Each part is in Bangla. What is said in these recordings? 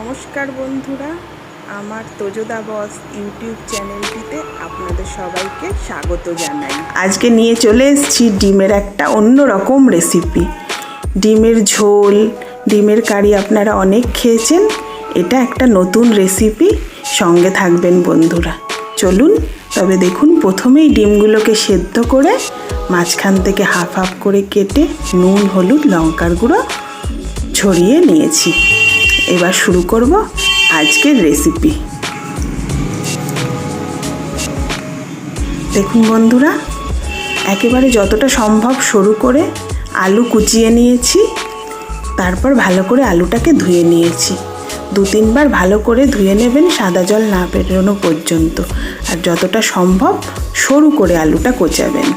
নমস্কার বন্ধুরা, আমার তোজোদা বস ইউটিউব চ্যানেলটিতে আপনাদের সবাইকে স্বাগত জানাই। আজকে নিয়ে চলে এসেছি ডিমের একটা অন্য রকম রেসিপি। ডিমের ঝোল, ডিমের কারি আপনারা অনেক খেয়েছেন, এটা একটা নতুন রেসিপি। সঙ্গে থাকবেন বন্ধুরা। চলুন তবে দেখুন, প্রথমেই ডিমগুলোকে সেদ্ধ করে মাঝখান থেকে হাফ হাফ করে কেটে নুন, হলুদ, লঙ্কার গুঁড়ো ছড়িয়ে নিয়েছি। এবার শুরু করব আজকের রেসিপি। দেখুন বন্ধুরা, একেবারে যতটা সম্ভব সরু করে আলু কুচিয়ে নিয়েছি। তারপর ভালো করে আলুটাকে ধুয়ে নিয়েছি। 2-3 বার ভালো করে ধুয়ে নেবেন, সাদা জল না বেরোনো পর্যন্ত। আর যতটা সম্ভব সরু করে আলুটা কোচাবেন।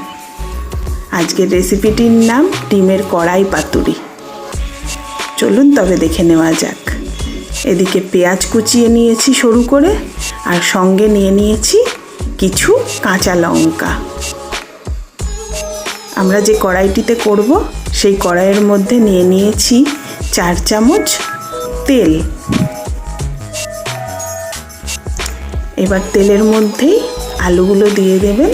আজকের রেসিপিটির নাম ডিমের কড়াই পাতুরি। চলুন তবে দেখে নেওয়া যাক। এদিকে পেঁয়াজ কুচিয়ে নিয়েছি সরু করে, আর সঙ্গে নিয়ে নিয়েছি কিছু কাঁচা লঙ্কা। আমরা যে কড়াইটিতে করব সেই কড়াইয়ের মধ্যে নিয়ে নিয়েছি 4 চামচ তেল। এবার তেলের মধ্যেই আলুগুলো দিয়ে দেবেন।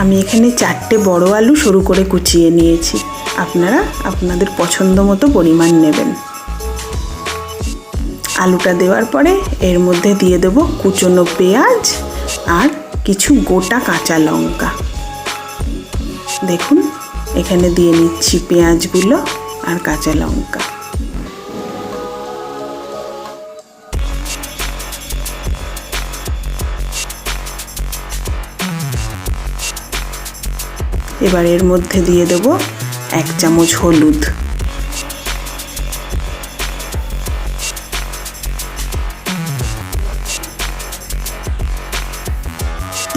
আমি এখানে 4টে বড় আলু সরু করে কুচিয়ে নিয়েছি। আপনারা আপনাদের পছন্দ মতো পরিমাণ নেবেন। আলুটা দেওয়ার পরে এর মধ্যে দিয়ে দেব কুচনো পেঁয়াজ আর কিছু গোটা কাঁচা লঙ্কা। দেখুন, এখানে দিয়ে নিচ্ছি পেঁয়াজগুলো আর কাঁচা লঙ্কা। এবার এর মধ্যে দিয়ে দেব 1 চামচ হলুদ।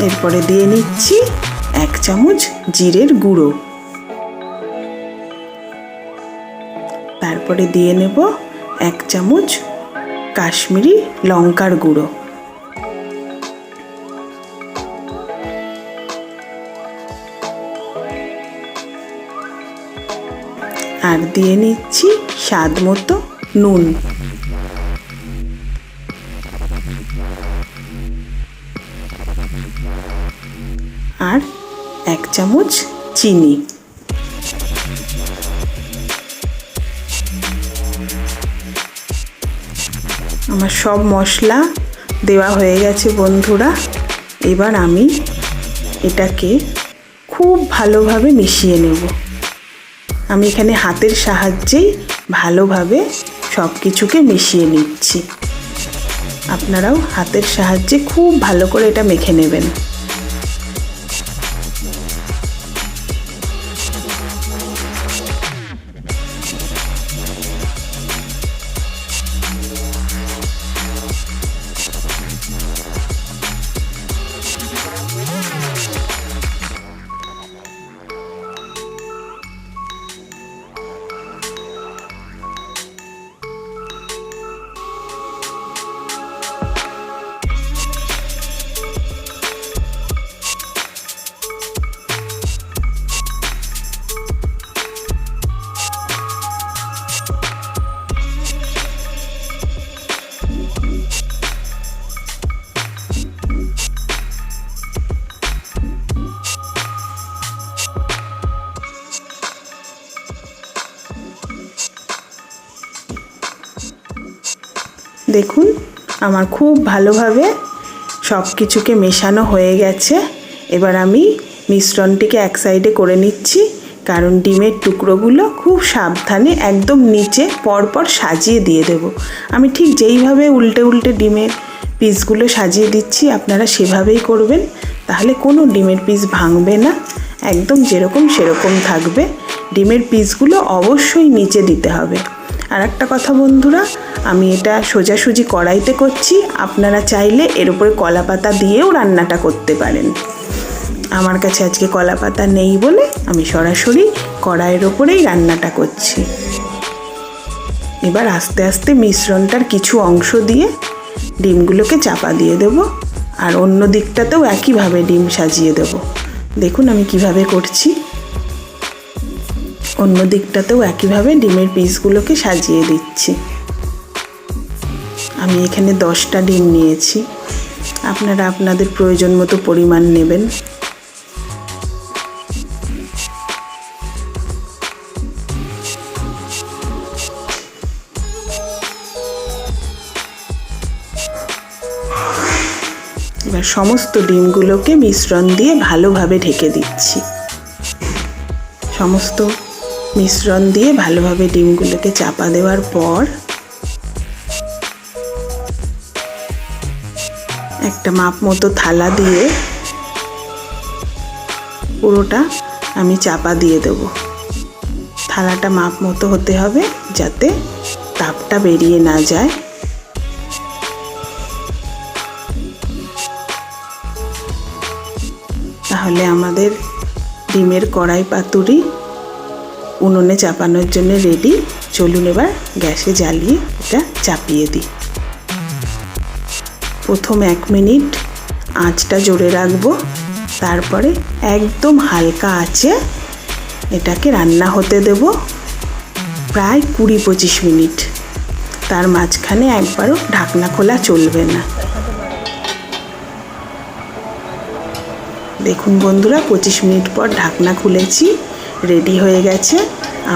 এরপরে দিয়ে নিচ্ছি 1 চামচ জিরের গুঁড়ো। তারপরে দিয়ে নেব 1 চামচ কাশ্মীরি লঙ্কার গুঁড়ো। আর দিয়ে নিচ্ছি স্বাদ মতো নুন। আর 1 চামচ চিনি। আমার সব মশলা দেওয়া হয়ে গেছে বন্ধুরা। এবার আমি এটাকে খুব ভালোভাবে মিশিয়ে নেব। আমি এখানে হাতের সাহায্যেই ভালোভাবে সব কিছুকে মিশিয়ে নিচ্ছি। আপনারাও হাতের সাহায্যে খুব ভালো করে এটা মেখে নেবেন। দেখুন, আমার খুব ভালোভাবে সব কিছুকে মেশানো হয়ে গেছে। এবার আমি মিশ্রণটিকে এক সাইডে করে নিচ্ছি, কারণ ডিমের টুকরোগুলো খুব সাবধানে একদম নিচে পরপর সাজিয়ে দিয়ে দেব। আমি ঠিক যেইভাবে উল্টে উল্টে ডিমের পিসগুলো সাজিয়ে দিচ্ছি, আপনারা সেভাবেই করবেন। তাহলে কোনো ডিমের পিস ভাঙবে না, একদম যেরকম সেরকম থাকবে। ডিমের পিসগুলো অবশ্যই নিচে দিতে হবে। আর একটা কথা বন্ধুরা, আমি এটা সোজাসুজি কড়াইতে করছি। আপনারা চাইলে এর উপরে কলা পাতা দিয়েও রান্নাটা করতে পারেন। আমার কাছে আজকে কলা পাতা নেই বলে আমি সরাসরি কড়াইয়ের ওপরেই রান্নাটা করছি। এবার আস্তে আস্তে মিশ্রণটার কিছু অংশ দিয়ে ডিমগুলোকে চাপা দিয়ে দেব, আর অন্য দিকটাতেও একইভাবে ডিম সাজিয়ে দেব। দেখুন আমি কিভাবে করছি। অন্য দিকটাতেও একইভাবে ডিমের পিসগুলোকে সাজিয়ে দিচ্ছি। আমি এখানে 10টা ডিম নিয়েছি, আপনারা আপনাদের প্রয়োজন মতো পরিমাণ নেবেন। এবার সমস্ত ডিমগুলোকে মিশ্রণ দিয়ে ভালোভাবে ঢেকে দিচ্ছি। সমস্ত মিশ্রণ দিয়ে ভালোভাবে ডিমগুলোকে চাপা দেওয়ার পর একটা মাপ মতো থালা দিয়ে পুরোটা আমি চাপা দিয়ে দেব। থালাটা মাপ মতো হতে হবে যাতে তাপটা বেরিয়ে না যায়। তাহলে আমাদের ডিমের কড়াই পাতুরি উনুনে চাপানোর জন্য রেডি। চলুন এবার গ্যাসে জ্বালিয়ে এটা চাপিয়ে দিই। প্রথম 1 মিনিট আঁচটা জোরে রাখবো, তারপরে একদম হালকা আঁচে এটাকে রান্না হতে দেব প্রায় 20-25 মিনিট। তার মাঝখানে একবারও ঢাকনা খোলা চলবে না। দেখুন বন্ধুরা, 25 মিনিট পর ঢাকনা খুলেছি। রেডি হয়ে গেছে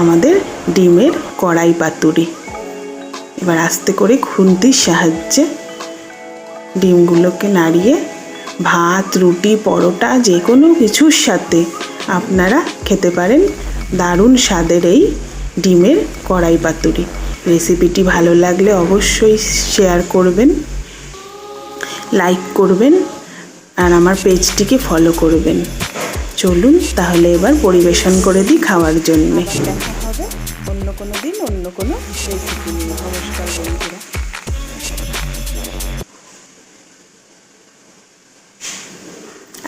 আমাদের ডিমের কড়াই পাতুরি। এবার আস্তে করে খুন্তির সাহায্যে ডিমগুলোকে নাড়িয়ে ভাত, রুটি, পরোটা যে কোনো কিছুর সাথে আপনারা খেতে পারেন দারুণ স্বাদের এই ডিমের কড়াই পাতুরি। রেসিপিটি ভালো লাগলে অবশ্যই শেয়ার করবেন, লাইক করবেন আর আমার পেজটিকে ফলো করবেন। চলুন তাহলে এবার পরিবেশন করে দিই খাওয়ার জন্যে। দেখা হবে অন্য কোনো দিন অন্য কোনো রেসিপি নিয়ে। নমস্কার বন্ধুরা।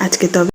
আজকে তবে